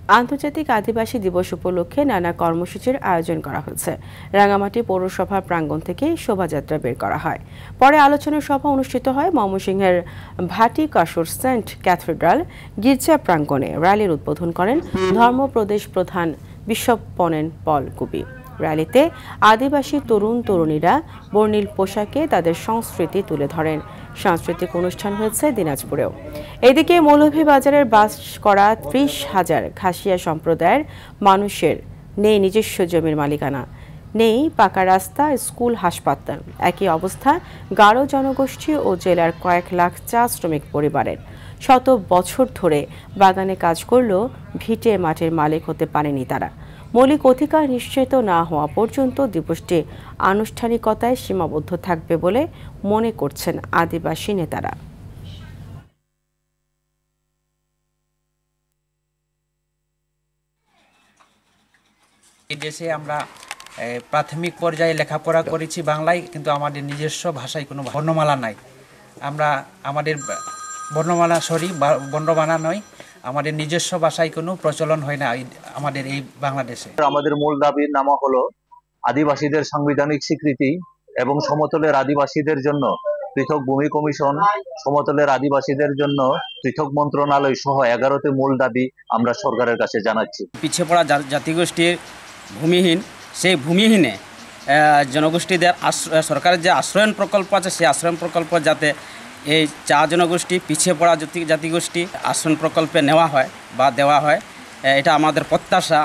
আন্তর্জাতিক আদিবাসী দিবস উপলক্ষে নানা কর্মসূচির আয়োজন করা হয়েছে। রাঙামাটি পৌরসভার প্রাঙ্গণ থেকে শোভাযাত্রা বের করা হয়। পরে আলোচনা সভা অনুষ্ঠিত হয় ময়মনসিংহের ভাটি কাসুর সেন্ট ক্যাথিড্রাল গির্জা প্রাঙ্গণে। র্যালির উদ্বোধন করেন ধর্মপ্রদেশ প্রধান বিশপ পনেন পল কুবি। র্যালিতে আদিবাসী তরুণ তরুণীরা বর্ণিল পোশাকে তাদের সংস্কৃতি তুলে ধরেন। সাংস্কৃতিক অনুষ্ঠান হয়েছে দিনাজপুরেও। এদিকে মৌলভীবাজারের বাস করা ৩০,০০০ খাসিয়া সম্প্রদায়ের মানুষের নেই নিজস্ব জমির মালিকানা, নেই পাকা রাস্তা, স্কুল, হাসপাতাল। একই অবস্থা গারো জনগোষ্ঠী ও জেলার কয়েক লাখ চা শ্রমিক পরিবারের। শত বছর ধরে বাগানে কাজ করলেও ভিটে মাটির মালিক হতে পারেনি তারা। মৌলিক অধিকার নিশ্চিত না হওয়া পর্যন্ত দিবসটি আনুষ্ঠানিকতায় সীমাবদ্ধ থাকবে বলে মনে করছেন আদিবাসী নেতারা। এই দেশে আমরা প্রাথমিক পর্যায়ে লেখাপড়া করেছি বাংলায়, কিন্তু আমাদের নিজস্ব ভাষায় কোনো বর্ণমালা নাই। আমরা আমাদের বর্ণমালা নয়, আমাদের নিজস্ব ভাষায় কোনো প্রচলন হয় না আমাদের এই বাংলাদেশে। আমাদের মূল দাবির নামা হলো আদিবাসীদের সাংবিধানিক স্বীকৃতি এবং সমতলের আদিবাসীদের জন্য পৃথক ভূমি কমিশন, সমতলের আদিবাসীদের জন্য পৃথক মন্ত্রণালয় সহ 11টি মূল দাবি আমরা সরকারের কাছে জানাচ্ছি। পিছিয়ে পড়া জাতিগোষ্ঠীর ভূমিহীন, সেই ভূমিহীনে জনগোষ্ঠীদের সরকারের যে আশ্রয়ন প্রকল্প আছে, সেই আশ্রয়ন প্রকল্প যাতে এই চা জনগোষ্ঠী, পিছিয়ে পড়া জাতিগোষ্ঠী আশ্রয়ন প্রকল্পে নেওয়া হয় বা দেওয়া হয়, এটা আমাদের প্রত্যাশা।